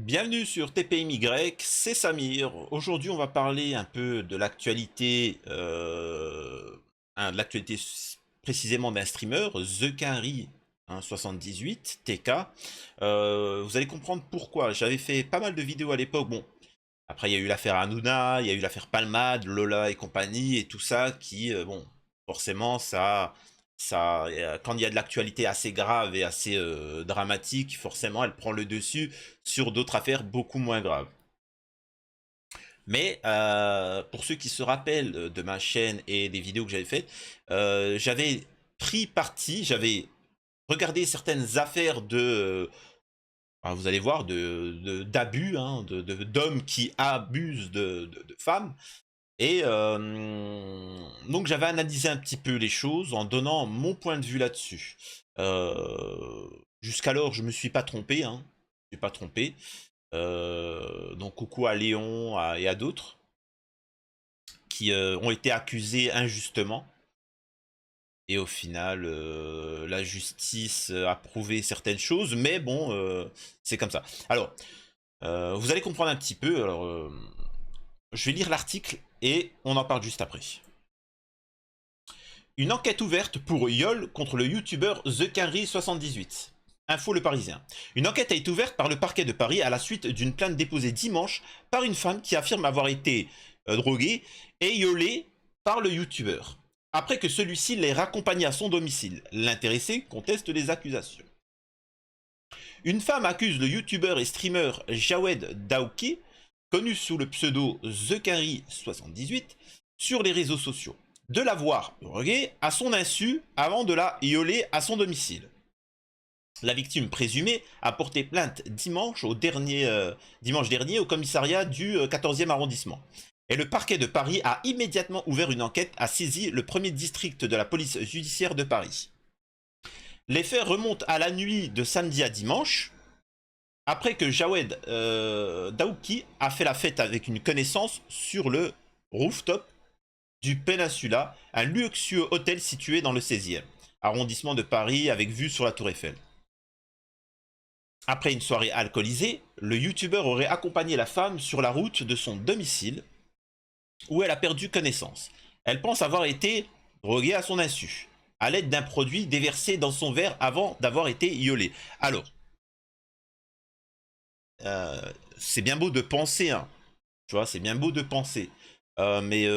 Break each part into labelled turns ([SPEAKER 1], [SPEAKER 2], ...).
[SPEAKER 1] Bienvenue sur TPMY, c'est Samir. Aujourd'hui, on va parler un peu de l'actualité, précisément d'un streamer, TheQuinry, 78 TK. Vous allez comprendre pourquoi. J'avais fait pas mal de vidéos à l'époque. Bon, après il y a eu l'affaire Hanouna, il y a eu l'affaire Palmade, Lola et compagnie et tout ça qui, bon, forcément quand il y a de l'actualité assez grave et assez dramatique, forcément elle prend le dessus sur d'autres affaires beaucoup moins graves. Mais pour ceux qui se rappellent de ma chaîne et des vidéos que j'avais faites, j'avais pris parti, j'avais regardé certaines affaires vous allez voir, d'abus, d'hommes qui abusent de femmes. Et donc j'avais analysé un petit peu les choses en donnant mon point de vue là-dessus. Jusqu'alors, je me suis pas trompé, hein. Je me suis pas trompé. Donc coucou à Léon et à d'autres qui ont été accusés injustement. Et au final, la justice a prouvé certaines choses, mais bon, c'est comme ça. Alors, vous allez comprendre un petit peu. Alors, je vais lire l'article et on en parle juste après. Une enquête ouverte pour viol contre le youtubeur TheQuinry78. Info Le Parisien. Une enquête a été ouverte par le parquet de Paris à la suite d'une plainte déposée dimanche par une femme qui affirme avoir été droguée et violée par le youtubeur. Après que celui-ci l'ait raccompagnée à son domicile, l'intéressé conteste les accusations. Une femme accuse le youtubeur et streamer Jawed Daouki, connu sous le pseudo TheQuinry78, sur les réseaux sociaux, de l'avoir droguée à son insu avant de la violer à son domicile. La victime présumée a porté plainte dimanche dernier au commissariat du 14e arrondissement. Et le parquet de Paris a immédiatement ouvert une enquête, a saisi le premier district de la police judiciaire de Paris. Les faits remontent à la nuit de samedi à dimanche, après que Jawed Daouki a fait la fête avec une connaissance sur le rooftop du Peninsula, un luxueux hôtel situé dans le 16e arrondissement de Paris avec vue sur la Tour Eiffel. Après une soirée alcoolisée, le youtubeur aurait accompagné la femme sur la route de son domicile où elle a perdu connaissance. Elle pense avoir été droguée à son insu, à l'aide d'un produit déversé dans son verre avant d'avoir été violée. Alors, c'est bien beau de penser, hein. Tu vois, c'est bien beau de penser. Mais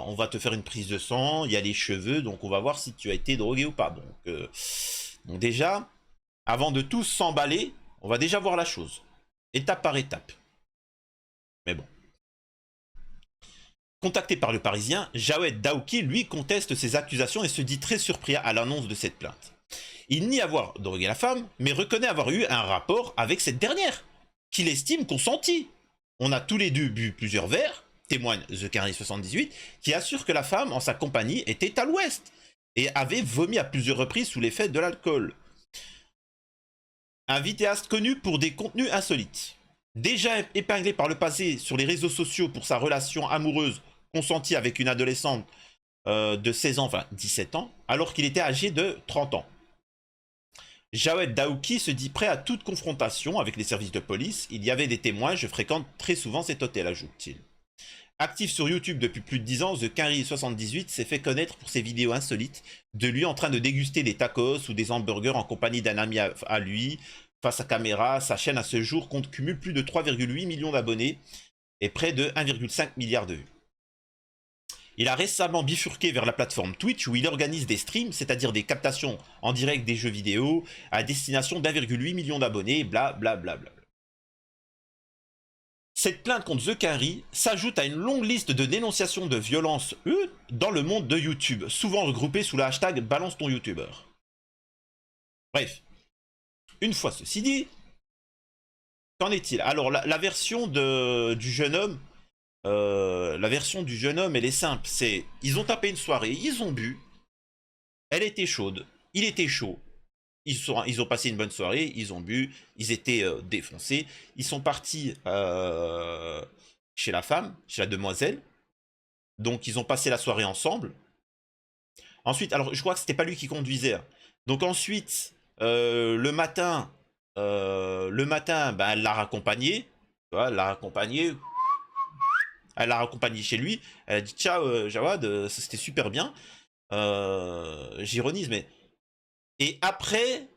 [SPEAKER 1] on va te faire une prise de sang, il y a les cheveux, donc on va voir si tu as été drogué ou pas. Donc déjà, avant de tous s'emballer, on va déjà voir la chose, étape par étape. Mais bon. Contacté par le Parisien, Jawed Daouki, lui, conteste ces accusations et se dit très surpris à l'annonce de cette plainte. Il nie avoir drogué la femme, mais reconnaît avoir eu un rapport avec cette dernière, qu'il estime consenti. On a tous les deux bu plusieurs verres, témoigne TheQuinry78, qui assure que la femme en sa compagnie était à l'ouest et avait vomi à plusieurs reprises sous l'effet de l'alcool. Un vidéaste connu pour des contenus insolites. Déjà épinglé par le passé sur les réseaux sociaux pour sa relation amoureuse consentie avec une adolescente de 16 ans, enfin 17 ans, alors qu'il était âgé de 30 ans. Jawed Daouki se dit prêt à toute confrontation avec les services de police. Il y avait des témoins, je fréquente très souvent cet hôtel, ajoute-t-il. Actif sur YouTube depuis plus de 10 ans, TheQuinry78 s'est fait connaître pour ses vidéos insolites de lui en train de déguster des tacos ou des hamburgers en compagnie d'un ami à lui, face à caméra. Sa chaîne à ce jour compte cumule plus de 3,8 millions d'abonnés et près de 1,5 milliard de vues. Il a récemment bifurqué vers la plateforme Twitch où il organise des streams, c'est-à-dire des captations en direct des jeux vidéo à destination d'1,8 million d'abonnés, bla bla bla bla. Cette plainte contre TheQuinry s'ajoute à une longue liste de dénonciations de violences dans le monde de YouTube, souvent regroupées sous le hashtag balance ton youtubeur. Bref, une fois ceci dit, qu'en est-il? Alors la version du jeune homme, elle est simple. C'est ils ont tapé une soirée, ils ont bu, elle était chaude, il était chaud. Ils ont passé une bonne soirée, ils ont bu, ils étaient défoncés. Ils sont partis chez la femme, chez la demoiselle. Donc ils ont passé la soirée ensemble. Ensuite, alors je crois que c'était pas lui qui conduisait, hein. Donc ensuite, le matin, Le matin, ben, elle l'a raccompagné. Tu vois, elle l'a raccompagné chez lui. Elle a dit ciao Jawad, c'était super bien. J'ironise, mais. Et après,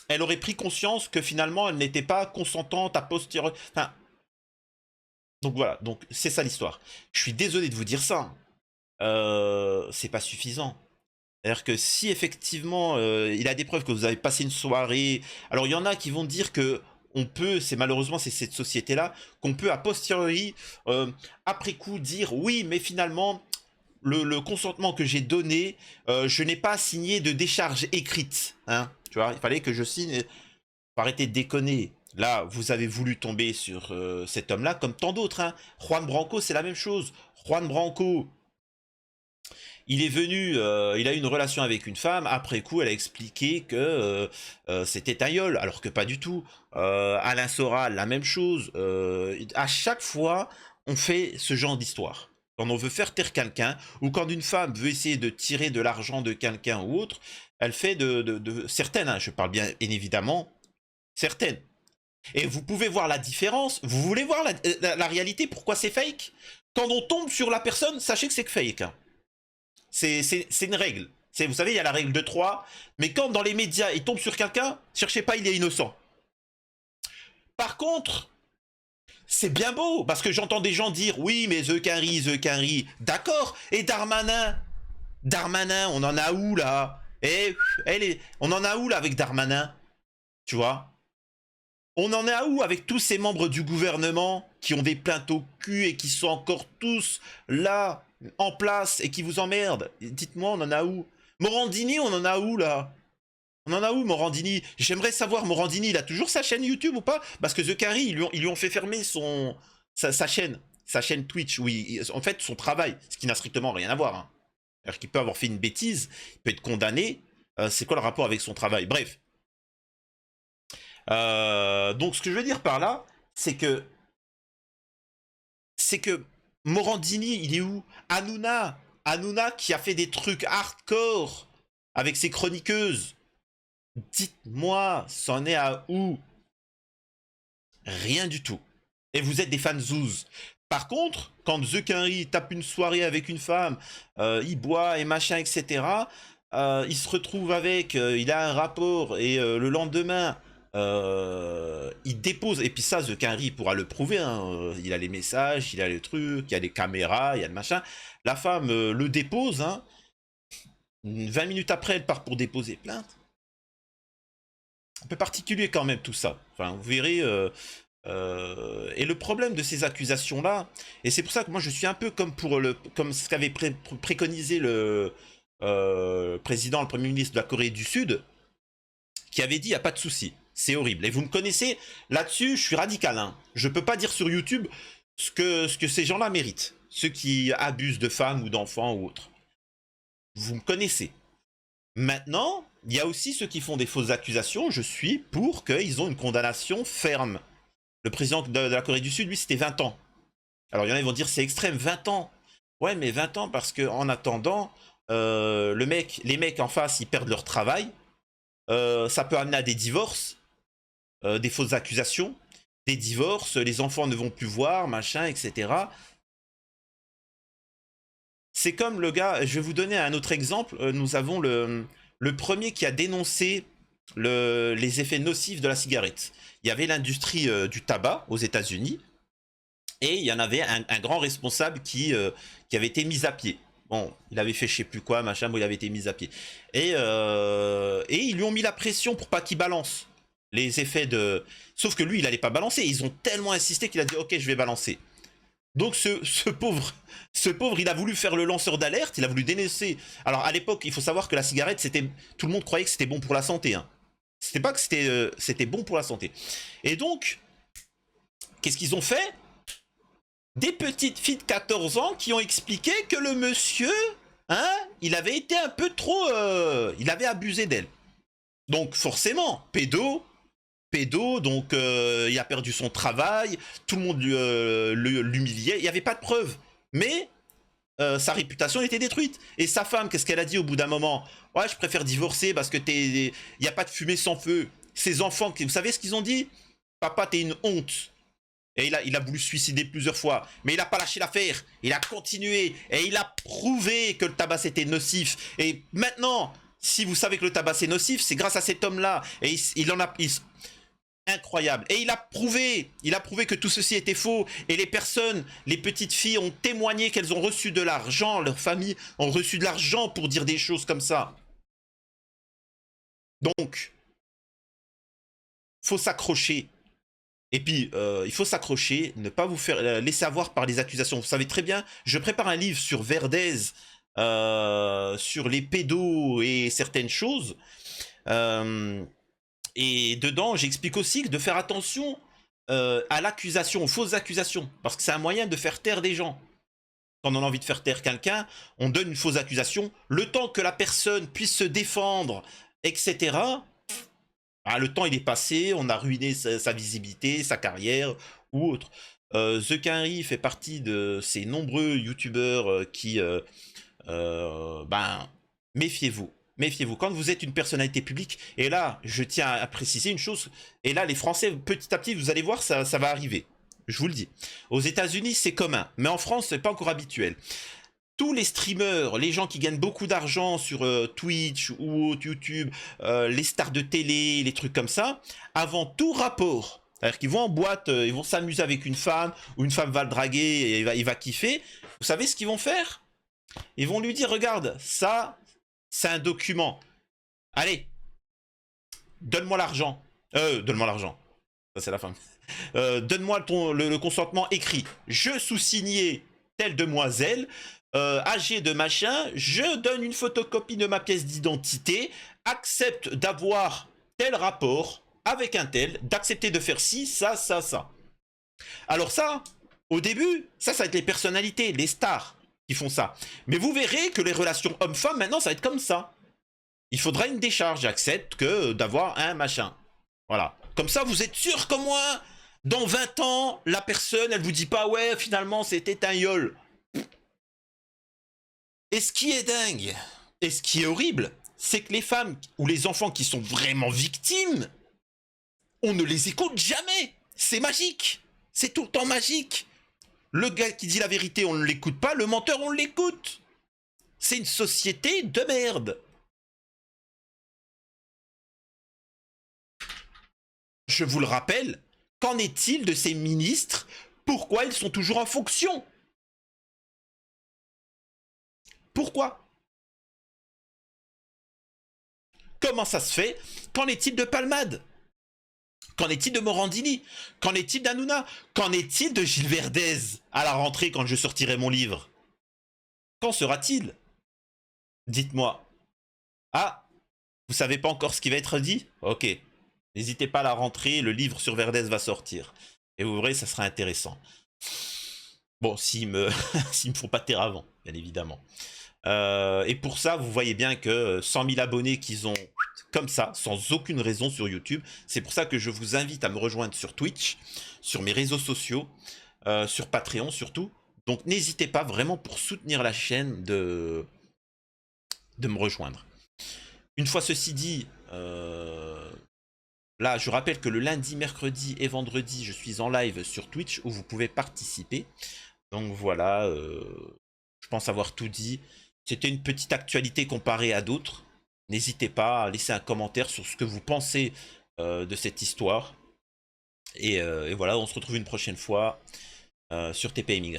[SPEAKER 1] elle aurait pris conscience que finalement, elle n'était pas consentante à posteriori. Enfin, donc voilà, donc c'est ça l'histoire. Je suis désolé de vous dire ça. C'est pas suffisant. C'est-à-dire que si effectivement il a des preuves que vous avez passé une soirée, alors il y en a qui vont dire que on peut, c'est malheureusement c'est cette société-là, qu'on peut a posteriori, après coup dire oui, mais finalement le consentement que j'ai donné, je n'ai pas signé de décharge écrite, hein. Tu vois, il fallait que je signe. Faut arrêter de déconner. Là, vous avez voulu tomber sur cet homme-là, comme tant d'autres, hein. Juan Branco, c'est la même chose. Juan Branco, il est venu, il a eu une relation avec une femme. Après coup, elle a expliqué que c'était un viol, alors que pas du tout. Alain Soral, la même chose. À chaque fois, on fait ce genre d'histoire. Quand on veut faire taire quelqu'un, ou quand une femme veut essayer de tirer de l'argent de quelqu'un ou autre, elle fait certaines, hein, je parle bien évidemment, certaines. Et vous pouvez voir la différence. Vous voulez voir la réalité, pourquoi c'est fake? Quand on tombe sur la personne, sachez que c'est fake, hein. C'est une règle. Vous savez, il y a la règle de 3. Mais quand dans les médias, il tombe sur quelqu'un, cherchez pas, il est innocent. Par contre, c'est bien beau, parce que j'entends des gens dire, oui, mais The Quinry, d'accord. Et Darmanin, on en a où, là? On en a où, là, avec Darmanin? Tu vois? On en est à où avec tous ces membres du gouvernement qui ont des plaintes au cul et qui sont encore tous là, en place et qui vous emmerdent? Dites-moi, on en a où? Morandini, on en a où là? On en a où Morandini? J'aimerais savoir, Morandini, il a toujours sa chaîne YouTube ou pas? Parce que The Carry, ils lui ont fait fermer sa chaîne Twitch, oui, en fait son travail, ce qui n'a strictement rien à voir, hein. C'est-à-dire qu'il peut avoir fait une bêtise, il peut être condamné, c'est quoi le rapport avec son travail? Bref. Donc ce que je veux dire par là, c'est que c'est que Morandini, il est où? Hanouna qui a fait des trucs hardcore avec ses chroniqueuses. Dites-moi, c'en est à où? Rien du tout. Et vous êtes des fans zouz. Par contre, quand The Quinry tape une soirée avec une femme, il boit et machin, etc., il se retrouve avec, il a un rapport, et le lendemain, il dépose, et puis ça, The Quinry pourra le prouver, hein, il a les messages, il a le truc, il y a les caméras, il y a le machin. La femme le dépose, hein, 20 minutes après, elle part pour déposer plainte. Un peu particulier quand même tout ça. Enfin, vous verrez. Et le problème de ces accusations-là, et c'est pour ça que moi je suis un peu comme ce qu'avait préconisé le président, le premier ministre de la Corée du Sud, qui avait dit il n'y a pas de souci, c'est horrible. Et vous me connaissez, là-dessus je suis radical, hein. Je peux pas dire sur YouTube ce que ces gens-là méritent, ceux qui abusent de femmes ou d'enfants ou autres. Vous me connaissez. Maintenant, il y a aussi ceux qui font des fausses accusations, je suis pour qu'ils ont une condamnation ferme. Le président de la Corée du Sud, lui, c'était 20 ans. Alors, il y en a qui vont dire c'est extrême, 20 ans. Ouais, mais 20 ans parce qu'en attendant, les mecs en face, ils perdent leur travail. Ça peut amener à des divorces, des fausses accusations, des divorces, les enfants ne vont plus voir, machin, etc. C'est comme le gars, je vais vous donner un autre exemple. Nous avons le premier qui a dénoncé les effets nocifs de la cigarette. Il y avait l'industrie du tabac aux États-Unis et il y en avait un grand responsable qui avait été mis à pied. Bon, il avait fait je sais plus quoi, machin, bon, il avait été mis à pied. Et ils lui ont mis la pression pour pas qu'il balance les effets de. Sauf que lui, il allait pas balancer. Ils ont tellement insisté qu'il a dit ok, je vais balancer. Donc ce pauvre, il a voulu faire le lanceur d'alerte, il a voulu dénoncer. Alors à l'époque, il faut savoir que la cigarette, tout le monde croyait que c'était bon pour la santé, hein. C'était pas que c'était bon pour la santé. Et donc, qu'est-ce qu'ils ont fait? Des petites filles de 14 ans qui ont expliqué que le monsieur, hein, il avait été un peu trop, il avait abusé d'elle. Donc forcément, pédo, donc il a perdu son travail, tout le monde l'humiliait, il n'y avait pas de preuves. Mais sa réputation était détruite. Et sa femme, qu'est-ce qu'elle a dit au bout d'un moment? Ouais, je préfère divorcer parce que il n'y a pas de fumée sans feu. Ces enfants, vous savez ce qu'ils ont dit? Papa, t'es une honte. Et il a voulu se suicider plusieurs fois. Mais il n'a pas lâché l'affaire. Il a continué. Et il a prouvé que le tabac c'était nocif. Et maintenant, si vous savez que le tabac c'est nocif, c'est grâce à cet homme-là. Et il en a... incroyable. Et il a prouvé que tout ceci était faux. Et les personnes, les petites filles ont témoigné qu'elles ont reçu de l'argent. Leurs familles ont reçu de l'argent pour dire des choses comme ça. Donc, faut s'accrocher. Et puis, il faut s'accrocher, ne pas vous faire laisser avoir par les accusations. Vous savez très bien, je prépare un livre sur Verdez, sur les pédos et certaines choses. Et dedans, j'explique aussi de faire attention à l'accusation, aux fausses accusations. Parce que c'est un moyen de faire taire des gens. Quand on a envie de faire taire quelqu'un, on donne une fausse accusation. Le temps que la personne puisse se défendre, etc., ah, le temps il est passé, on a ruiné sa visibilité, sa carrière ou autre. The Quinry fait partie de ces nombreux youtubeurs qui... ben, méfiez-vous. Méfiez-vous. Quand vous êtes une personnalité publique, et là, je tiens à préciser une chose, et là, les Français, petit à petit, vous allez voir, ça va arriver. Je vous le dis. Aux États-Unis, c'est commun, mais en France, c'est pas encore habituel. Tous les streamers, les gens qui gagnent beaucoup d'argent sur Twitch ou YouTube, les stars de télé, les trucs comme ça, avant tout rapport, c'est-à-dire qu'ils vont en boîte, ils vont s'amuser avec une femme, ou une femme va le draguer et il va kiffer, vous savez ce qu'ils vont faire? Ils vont lui dire, regarde, ça, c'est un document. Allez, donne-moi l'argent. Donne-moi l'argent. Ça, c'est la femme. Donne-moi le consentement écrit. Je sous-signé telle demoiselle, âgée de machin, je donne une photocopie de ma pièce d'identité, accepte d'avoir tel rapport avec un tel, d'accepter de faire ci, ça, ça, ça. Alors ça, au début, ça va être les personnalités, les stars qui font ça. Mais vous verrez que les relations hommes-femmes, maintenant, ça va être comme ça. Il faudra une décharge, j'accepte que d'avoir un machin. Voilà. Comme ça, vous êtes sûr que moi, dans 20 ans, la personne, elle vous dit pas, ouais, finalement, c'était un yol. Et ce qui est dingue, et ce qui est horrible, c'est que les femmes ou les enfants qui sont vraiment victimes, on ne les écoute jamais. C'est magique. C'est tout le temps magique. Le gars qui dit la vérité, on ne l'écoute pas. Le menteur, on l'écoute. C'est une société de merde. Je vous le rappelle, qu'en est-il de ces ministres? Pourquoi ils sont toujours en fonction? Pourquoi? Comment ça se fait? Qu'en est-il de Palmade? Qu'en est-il de Morandini? Qu'en est-il d'Hanouna? Qu'en est-il de Gilles Verdez à la rentrée quand je sortirai mon livre? Quand sera-t-il? Dites-moi. Ah, vous savez pas encore ce qui va être dit? Ok. N'hésitez pas à la rentrée, le livre sur Verdez va sortir. Et vous verrez, ça sera intéressant. Bon, s'ils me font pas taire avant, bien évidemment. Et pour ça, vous voyez bien que 100 000 abonnés qu'ils ont comme ça, sans aucune raison sur YouTube. C'est pour ça que je vous invite à me rejoindre sur Twitch, sur mes réseaux sociaux, sur Patreon surtout. Donc n'hésitez pas vraiment pour soutenir la chaîne de me rejoindre. Une fois ceci dit, là je rappelle que le lundi, mercredi et vendredi, je suis en live sur Twitch où vous pouvez participer. Donc voilà, je pense avoir tout dit. C'était une petite actualité comparée à d'autres. N'hésitez pas à laisser un commentaire sur ce que vous pensez de cette histoire. Et voilà, on se retrouve une prochaine fois sur TPMY.